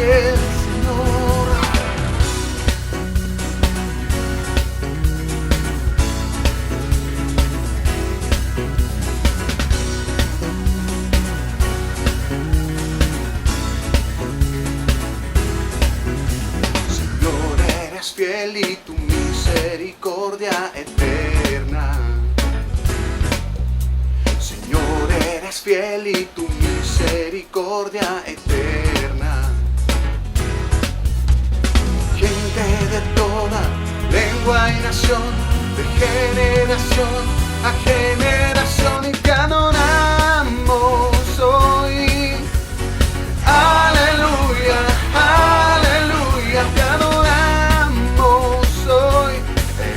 fiel, Señor. Señor, eres fiel y tu misericordia eterna. Señor, eres fiel y tu misericordia eterna. Gente de toda lengua y nación, de generación a generación, y te adoramos hoy. Aleluya, aleluya, te adoramos hoy.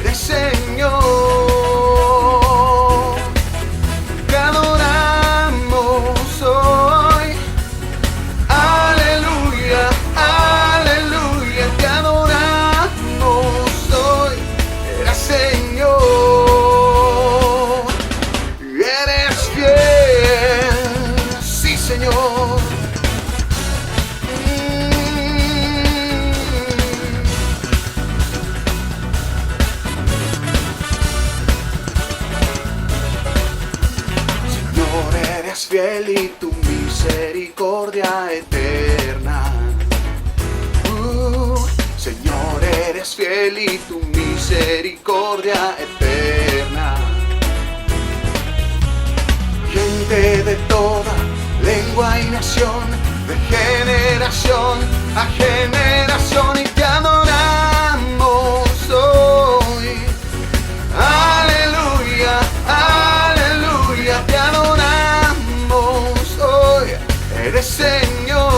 Eres Señor. Te adoramos hoy. Aleluya, aleluya, te adoramos hoy. Eres Señor. Eres fiel, sí, Señor. Señor, eres fiel y tu misericordia eterna. Señor, eres fiel y tu misericordia eterna. Gente de toda lengua y nación, de generación a generación, y te adoramos hoy. Aleluya, aleluya, te adoramos hoy. Eres Señor.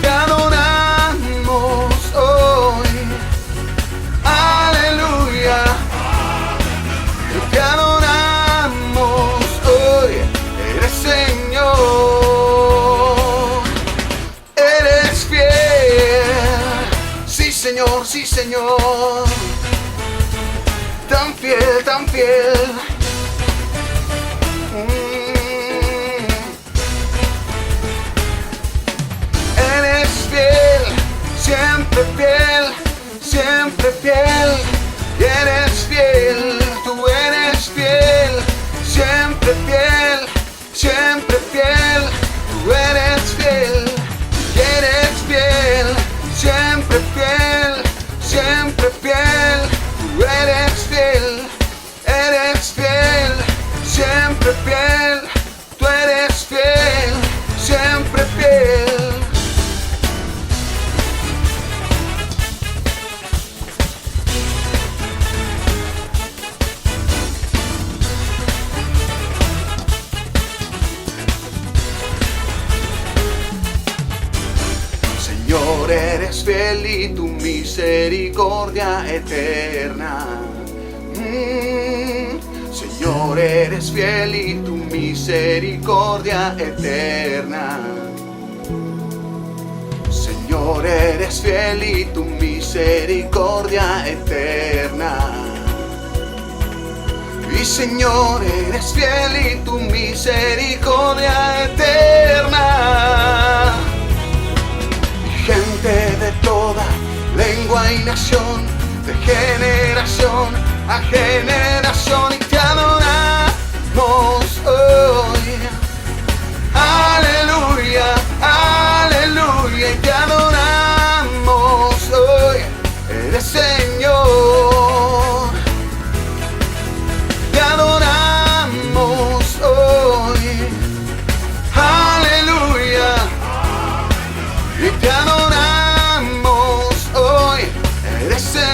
Te adoramos hoy. Aleluya. Te adoramos hoy. Eres Señor. Eres fiel. Sí, Señor, sí, Señor. Tan fiel, tan fiel. Eres fiel, siempre fiel, siempre fiel. Eres fiel, tú eres fiel, siempre fiel, siempre fiel. Tú eres fiel, eres fiel, siempre fiel, siempre fiel. Tú eres fiel, siempre fiel. Tú eres fiel, siempre fiel. Señor, eres fiel y tu misericordia eterna. Señor, eres fiel y tu misericordia eterna. Señor, eres fiel y tu misericordia eterna. Y Señor, eres fiel y tu misericordia eterna. Gente de toda lengua y nación, de generación a generación, y te adoramos hoy. Aleluya, aleluya, y te adoramos hoy. Eres Señor. Te adoramos hoy. Aleluya. Y te adoramos hoy. Eres Señor.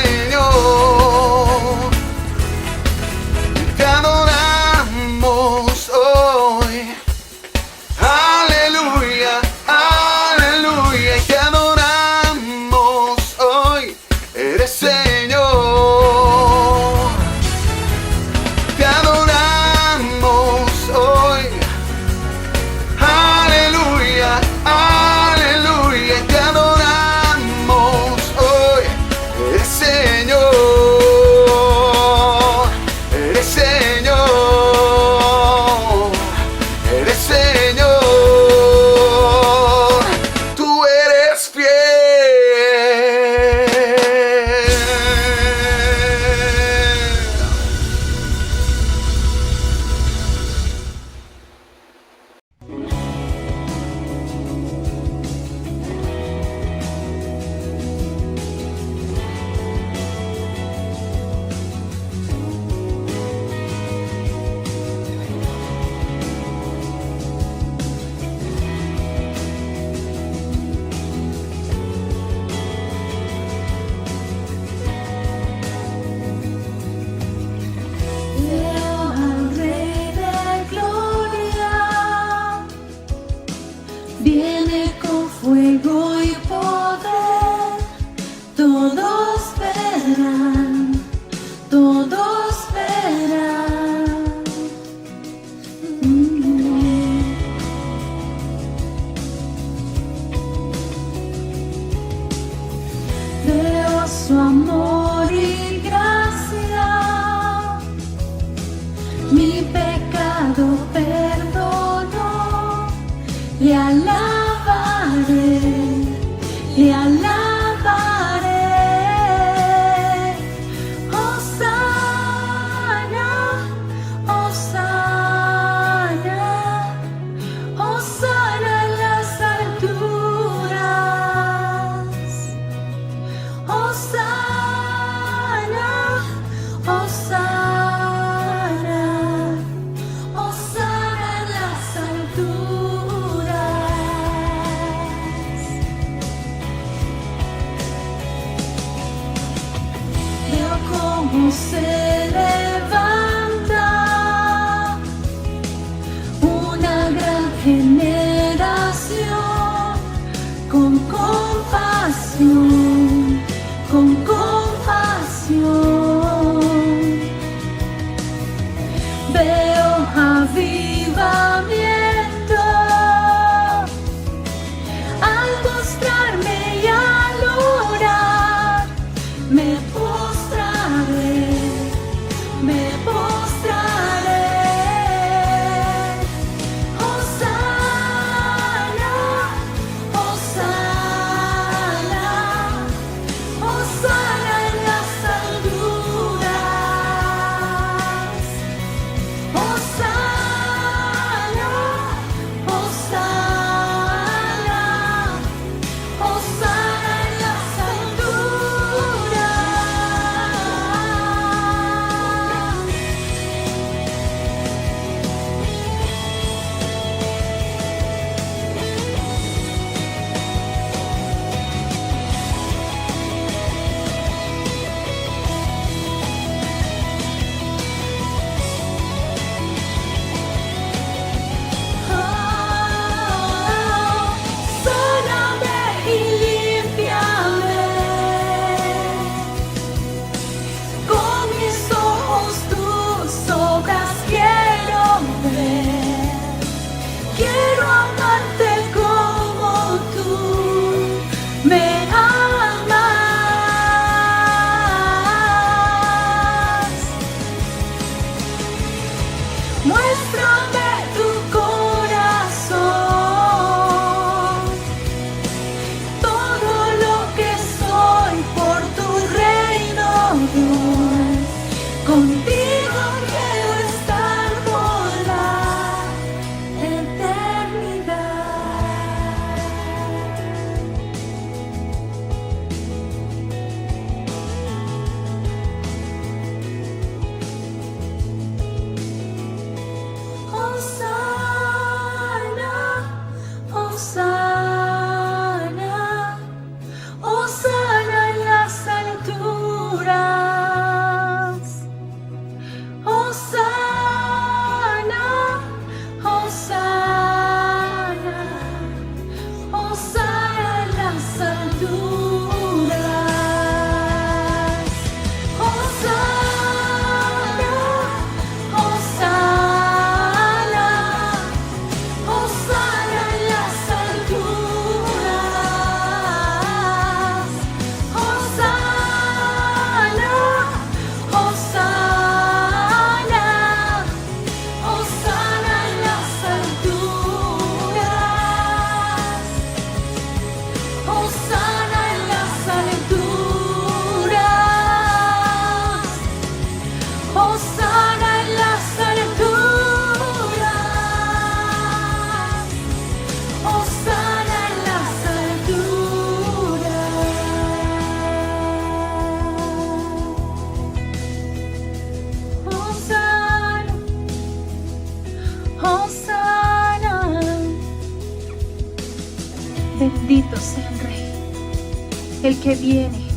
el que viene.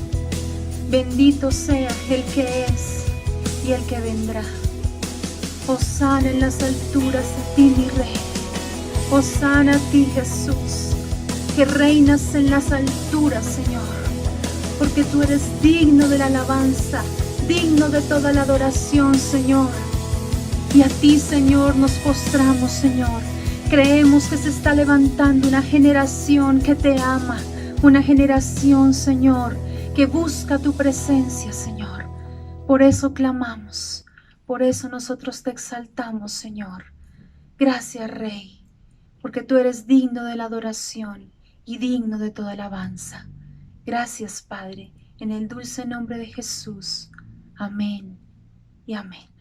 Bendito sea el que es y el que vendrá. Hosana en las alturas a ti, mi Rey. Hosana a ti, Jesús, que reinas en las alturas, Señor, porque tú eres digno de la alabanza, digno de toda la adoración, Señor. Y a ti, Señor, nos postramos, Señor. Creemos que se está levantando una generación que te ama, una generación, Señor, que busca tu presencia, Señor. Por eso clamamos, por eso nosotros te exaltamos, Señor. Gracias, Rey, porque tú eres digno de la adoración y digno de toda alabanza. Gracias, Padre, en el dulce nombre de Jesús. Amén y amén.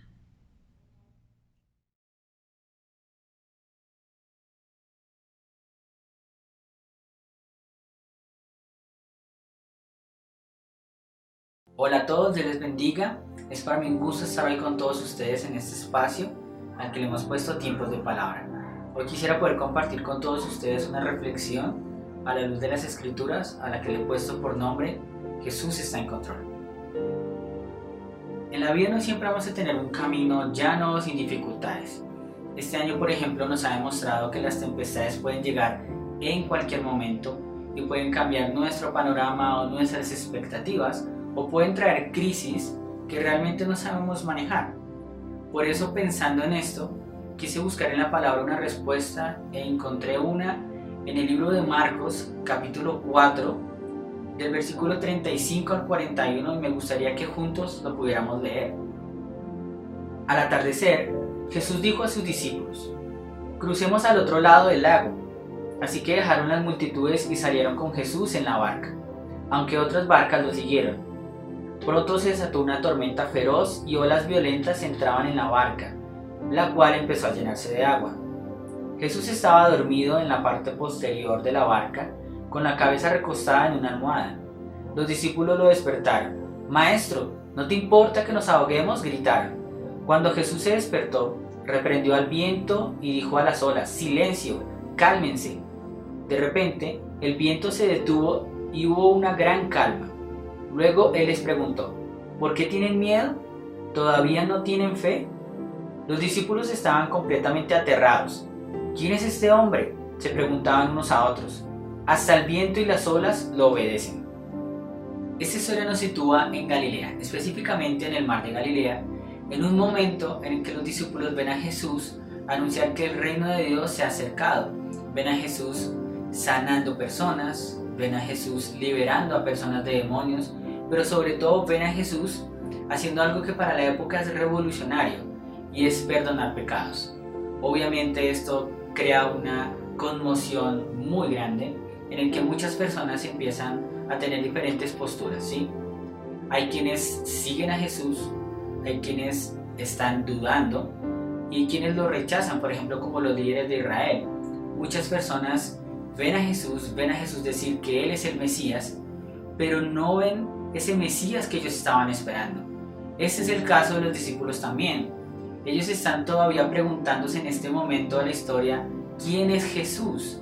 Hola a todos, Dios les bendiga. Es para mí un gusto estar hoy con todos ustedes en este espacio al que le hemos puesto tiempos de palabra. Hoy quisiera poder compartir con todos ustedes una reflexión a la luz de las Escrituras a la que le he puesto por nombre Jesús está en control. En la vida no siempre vamos a tener un camino llano sin dificultades. Este año, por ejemplo, nos ha demostrado que las tempestades pueden llegar en cualquier momento y pueden cambiar nuestro panorama o nuestras expectativas, o pueden traer crisis que realmente no sabemos manejar. Por eso, pensando en esto, quise buscar en la palabra una respuesta e encontré una en el libro de Marcos, capítulo 4, del versículo 35 al 41, y me gustaría que juntos lo pudiéramos leer. Al atardecer, Jesús dijo a sus discípulos: «Crucemos al otro lado del lago». Así que dejaron las multitudes y salieron con Jesús en la barca, aunque otras barcas lo siguieron. Pronto se desató una tormenta feroz y olas violentas entraban en la barca, la cual empezó a llenarse de agua. Jesús estaba dormido en la parte posterior de la barca, con la cabeza recostada en una almohada. Los discípulos lo despertaron. «Maestro, ¿no te importa que nos ahoguemos?», gritaron. Cuando Jesús se despertó, reprendió al viento y dijo a las olas: «Silencio, cálmense». De repente, el viento se detuvo y hubo una gran calma. Luego él les preguntó: «¿Por qué tienen miedo? ¿Todavía no tienen fe?». Los discípulos estaban completamente aterrados. «¿Quién es este hombre?», se preguntaban unos a otros. «Hasta el viento y las olas lo obedecen». Esta historia nos sitúa en Galilea, específicamente en el mar de Galilea, en un momento en el que los discípulos ven a Jesús anunciar que el reino de Dios se ha acercado. Ven a Jesús sanando personas, ven a Jesús liberando a personas de demonios, pero sobre todo ven a Jesús haciendo algo que para la época es revolucionario, y es perdonar pecados. Obviamente esto crea una conmoción muy grande en el que muchas personas empiezan a tener diferentes posturas, ¿sí? Hay quienes siguen a Jesús, hay quienes están dudando y hay quienes lo rechazan, por ejemplo, como los líderes de Israel. Muchas personas ven a Jesús decir que Él es el Mesías, pero no ven ese Mesías que ellos estaban esperando. Este es el caso de los discípulos también. Ellos están todavía preguntándose en este momento de la historia: ¿quién es Jesús?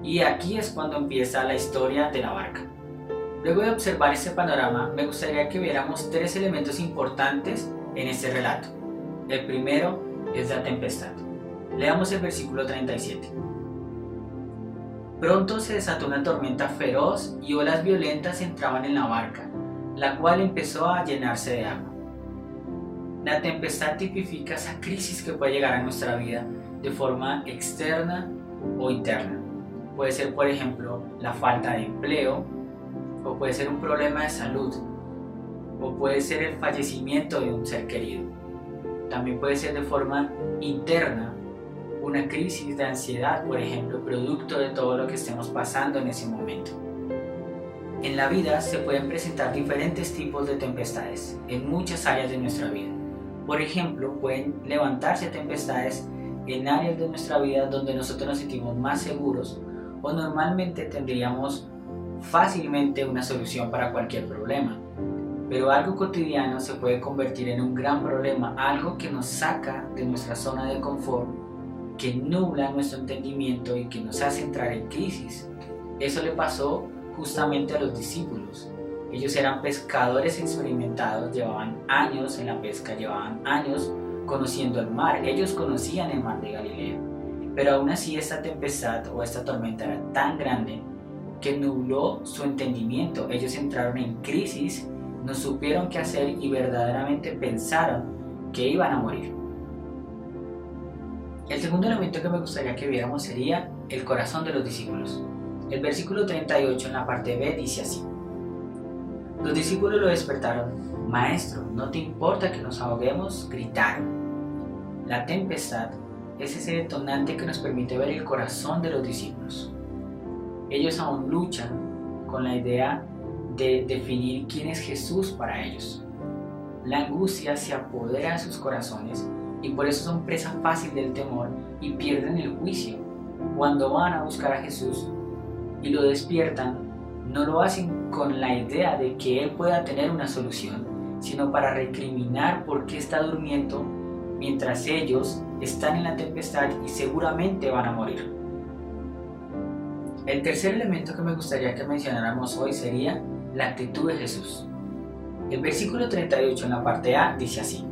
Y aquí es cuando empieza la historia de la barca. Luego de observar este panorama, me gustaría que viéramos tres elementos importantes en este relato. El primero es la tempestad. Leamos el versículo 37. Pronto se desató una tormenta feroz y olas violentas entraban en la barca, la cual empezó a llenarse de agua. La tempestad tipifica esa crisis que puede llegar a nuestra vida de forma externa o interna. Puede ser, por ejemplo, la falta de empleo, o puede ser un problema de salud, o puede ser el fallecimiento de un ser querido. También puede ser de forma interna, una crisis de ansiedad, por ejemplo, producto de todo lo que estemos pasando en ese momento. En la vida se pueden presentar diferentes tipos de tempestades en muchas áreas de nuestra vida. Por ejemplo, pueden levantarse tempestades en áreas de nuestra vida donde nosotros nos sentimos más seguros, o normalmente tendríamos fácilmente una solución para cualquier problema. Pero algo cotidiano se puede convertir en un gran problema, algo que nos saca de nuestra zona de confort, que nubla nuestro entendimiento y que nos hace entrar en crisis. Eso le pasó justamente a los discípulos. Ellos eran pescadores experimentados, llevaban años en la pesca, llevaban años conociendo el mar, ellos conocían el mar de Galilea. Pero aún así esta tempestad o esta tormenta era tan grande que nubló su entendimiento. Ellos entraron en crisis, no supieron qué hacer y verdaderamente pensaron que iban a morir. El segundo elemento que me gustaría que viéramos sería el corazón de los discípulos. El versículo 38 en la parte B dice así: los discípulos lo despertaron. Maestro, ¿no te importa que nos ahoguemos?, gritaron. La tempestad es ese detonante que nos permite ver el corazón de los discípulos. Ellos aún luchan con la idea de definir quién es Jesús para ellos. La angustia se apodera de sus corazones y por eso son presa fácil del temor y pierden el juicio. Cuando van a buscar a Jesús y lo despiertan, no lo hacen con la idea de que Él pueda tener una solución, sino para recriminar por qué está durmiendo mientras ellos están en la tempestad y seguramente van a morir. El tercer elemento que me gustaría que mencionáramos hoy sería la actitud de Jesús. El versículo 38 en la parte A dice así: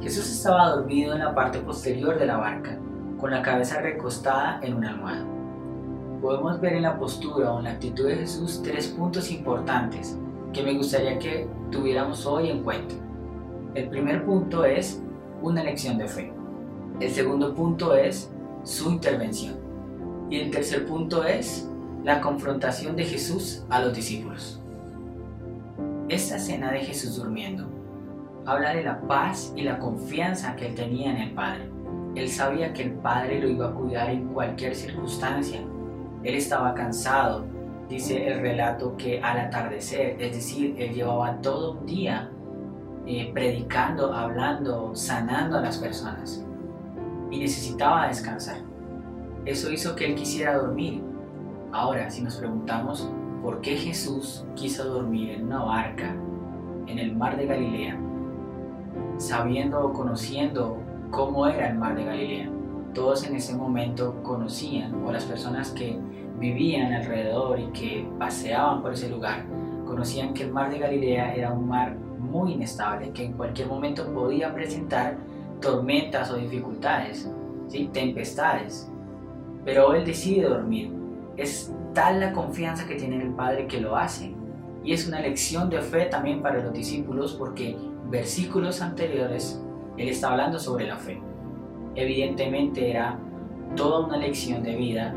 Jesús estaba dormido en la parte posterior de la barca, con la cabeza recostada en una almohada. Podemos ver en la postura o en la actitud de Jesús tres puntos importantes que me gustaría que tuviéramos hoy en cuenta. El primer punto es una lección de fe. El segundo punto es su intervención. Y el tercer punto es la confrontación de Jesús a los discípulos. Esta escena de Jesús durmiendo habla de la paz y la confianza que él tenía en el Padre. Él sabía que el Padre lo iba a cuidar en cualquier circunstancia. Él estaba cansado, dice el relato, que al atardecer, es decir, él llevaba todo un día predicando, hablando, sanando a las personas y necesitaba descansar. Eso hizo que él quisiera dormir. Ahora, si nos preguntamos por qué Jesús quiso dormir en una barca en el mar de Galilea, sabiendo o conociendo cómo era el mar de Galilea, todos en ese momento conocían, o las personas que vivían alrededor y que paseaban por ese lugar, conocían que el mar de Galilea era un mar muy inestable, que en cualquier momento podía presentar tormentas o dificultades, ¿sí? Tempestades. Pero él decide dormir. Es tal la confianza que tiene en el Padre que lo hace. Y es una lección de fe también para los discípulos, porque versículos anteriores él está hablando sobre la fe. Evidentemente era toda una lección de vida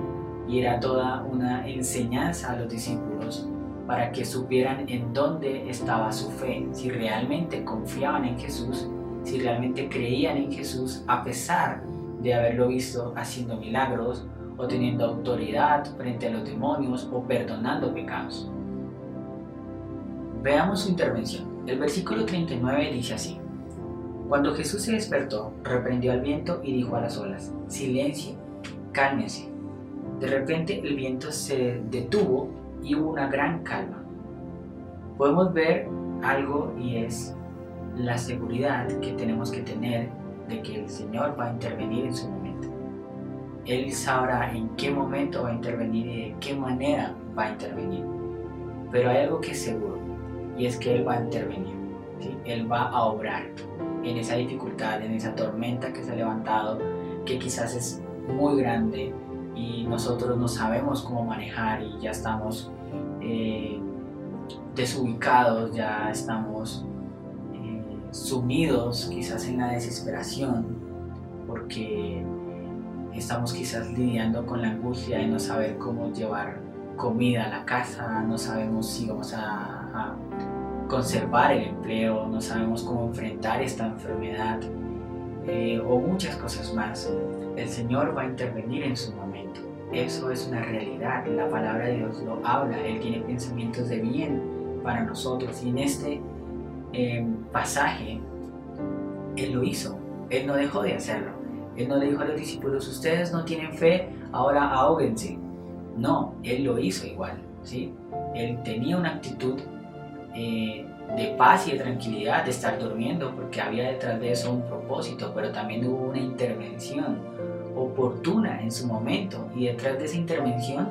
y era toda una enseñanza a los discípulos para que supieran en dónde estaba su fe, si realmente confiaban en Jesús, si realmente creían en Jesús a pesar de haberlo visto haciendo milagros o teniendo autoridad frente a los demonios o perdonando pecados. Veamos su intervención. El versículo 39 dice así: Cuando Jesús se despertó, reprendió al viento y dijo a las olas: silencio, cálmense. De repente el viento se detuvo y hubo una gran calma. Podemos ver algo, y es la seguridad que tenemos que tener de que el Señor va a intervenir en su momento. Él sabrá en qué momento va a intervenir y de qué manera va a intervenir. Pero hay algo que es seguro, y es que Él va a intervenir, ¿sí? Él va a obrar en esa dificultad, en esa tormenta que se ha levantado, que quizás es muy grande y nosotros no sabemos cómo manejar y ya estamos desubicados, ya estamos sumidos quizás en la desesperación, porque estamos quizás lidiando con la angustia de no saber cómo llevar comida a la casa, no sabemos si vamos a conservar el empleo, no sabemos cómo enfrentar esta enfermedad o muchas cosas más. El Señor va a intervenir en su momento. Eso es una realidad. La palabra de Dios lo habla. Él tiene pensamientos de bien para nosotros, y en este pasaje Él lo hizo. Él no dejó de hacerlo. Él no le dijo a los discípulos: ustedes no tienen fe, ahora ahóguense. No, Él lo hizo igual, ¿sí? Él tenía una actitud de paz y de tranquilidad, de estar durmiendo, porque había detrás de eso un propósito, pero también hubo una intervención oportuna en su momento, y detrás de esa intervención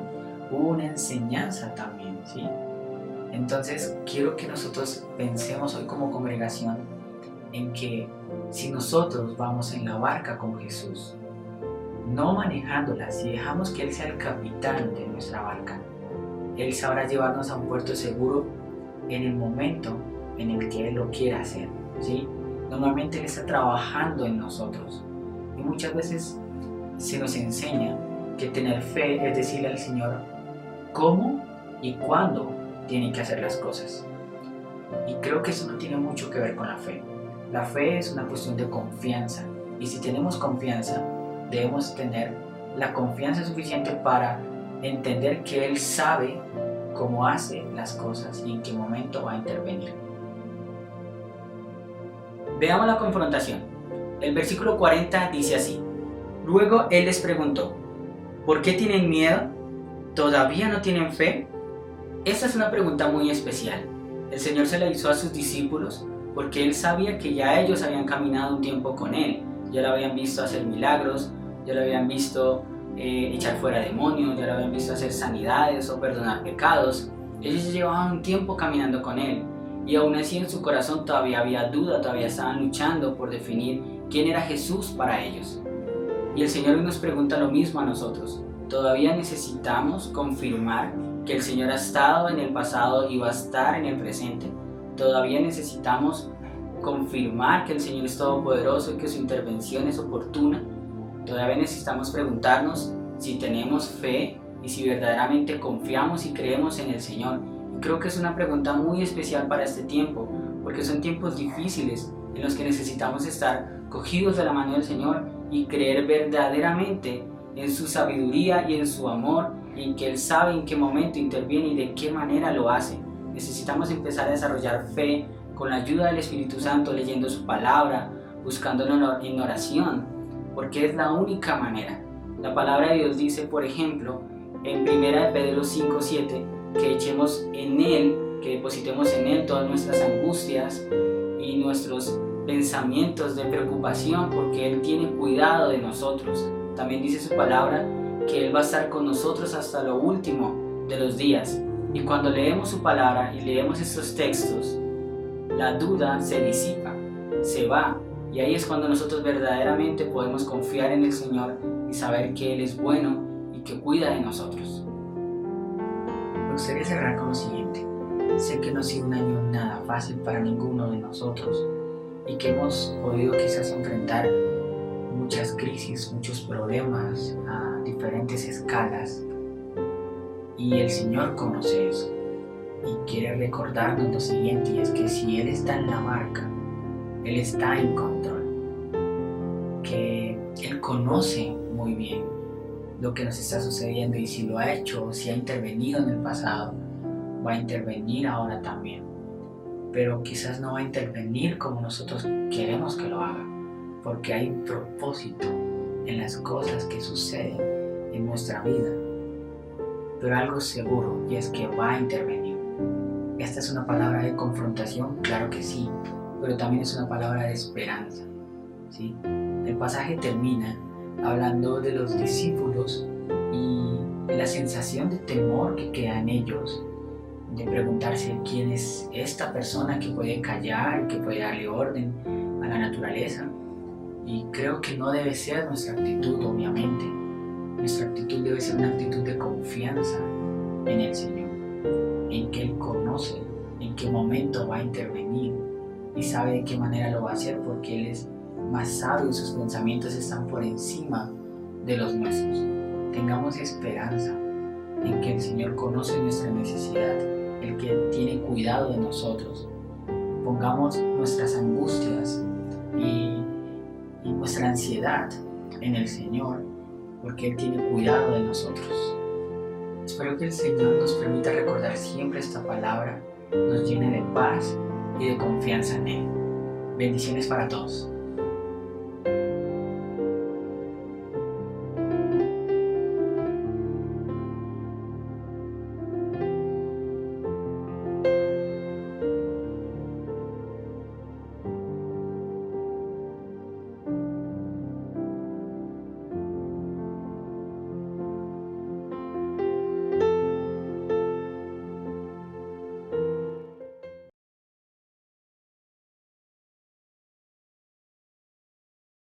hubo una enseñanza también. ¿sí? Entonces quiero que nosotros pensemos hoy como congregación en que si nosotros vamos en la barca con Jesús, no manejándola, si dejamos que Él sea el capitán de nuestra barca, Él sabrá llevarnos a un puerto seguro en el momento en el que Él lo quiera hacer, ¿sí? Normalmente Él está trabajando en nosotros y muchas veces se nos enseña que tener fe es decirle al Señor cómo y cuándo tiene que hacer las cosas. Y creo que eso no tiene mucho que ver con la fe. La fe es una cuestión de confianza y si tenemos confianza, debemos tener la confianza suficiente para entender que Él sabe cómo hace las cosas y en qué momento va a intervenir. Veamos la confrontación. El versículo 40 dice así: luego Él les preguntó, ¿por qué tienen miedo? ¿Todavía no tienen fe? Esta es una pregunta muy especial. El Señor se la hizo a sus discípulos porque Él sabía que ya ellos habían caminado un tiempo con Él. Ya lo habían visto hacer milagros, ya lo habían visto echar fuera demonios, ya lo habían visto hacer sanidades o perdonar pecados. Ellos ya llevaban un tiempo caminando con Él y aún así en su corazón todavía había duda, todavía estaban luchando por definir quién era Jesús para ellos. Y el Señor nos pregunta lo mismo a nosotros. ¿Todavía necesitamos confirmar que el Señor ha estado en el pasado y va a estar en el presente? ¿Todavía necesitamos confirmar que el Señor es todopoderoso y que su intervención es oportuna? Todavía necesitamos preguntarnos si tenemos fe y si verdaderamente confiamos y creemos en el Señor. Y creo que es una pregunta muy especial para este tiempo, porque son tiempos difíciles en los que necesitamos estar cogidos de la mano del Señor y creer verdaderamente en su sabiduría y en su amor, y en que Él sabe en qué momento interviene y de qué manera lo hace. Necesitamos empezar a desarrollar fe con la ayuda del Espíritu Santo, leyendo su palabra, buscándolo en oración, porque es la única manera. La palabra de Dios dice, por ejemplo, en 1 Pedro 5:7, que echemos en Él, que depositemos en Él todas nuestras angustias y nuestros pensamientos de preocupación, porque Él tiene cuidado de nosotros. También dice su palabra que Él va a estar con nosotros hasta lo último de los días. Y cuando leemos su palabra y leemos estos textos, la duda se disipa, se va. Y ahí es cuando nosotros verdaderamente podemos confiar en el Señor y saber que Él es bueno y que cuida de nosotros. Me gustaría cerrar con lo siguiente. Sé que no ha sido un año nada fácil para ninguno de nosotros y que hemos podido quizás enfrentar muchas crisis, muchos problemas a diferentes escalas, y el Señor conoce eso y quiere recordarnos lo siguiente, y es que si Él está en la barca, Él está en control, que Él conoce muy bien lo que nos está sucediendo, y si lo ha hecho, si ha intervenido en el pasado, va a intervenir ahora también, pero quizás no va a intervenir como nosotros queremos que lo haga, porque hay un propósito en las cosas que suceden en nuestra vida. Pero algo seguro, y es que va a intervenir. Esta es una palabra de confrontación, claro que sí, pero también es una palabra de esperanza, ¿sí? El pasaje termina hablando de los discípulos y la sensación de temor que queda en ellos, de preguntarse quién es esta persona que puede callar, que puede darle orden a la naturaleza. Y creo que no debe ser nuestra actitud, obviamente. Nuestra actitud debe ser una actitud de confianza en el Señor, en que Él conoce en qué momento va a intervenir y sabe de qué manera lo va a hacer, porque Él es más sabio y sus pensamientos están por encima de los nuestros. Tengamos esperanza en que el Señor conoce nuestra necesidad, el que tiene cuidado de nosotros. Pongamos nuestras angustias y nuestra ansiedad en el Señor, porque Él tiene cuidado de nosotros. Espero que el Señor nos permita recordar siempre esta palabra, nos llene de paz y de confianza en Él. Bendiciones para todos.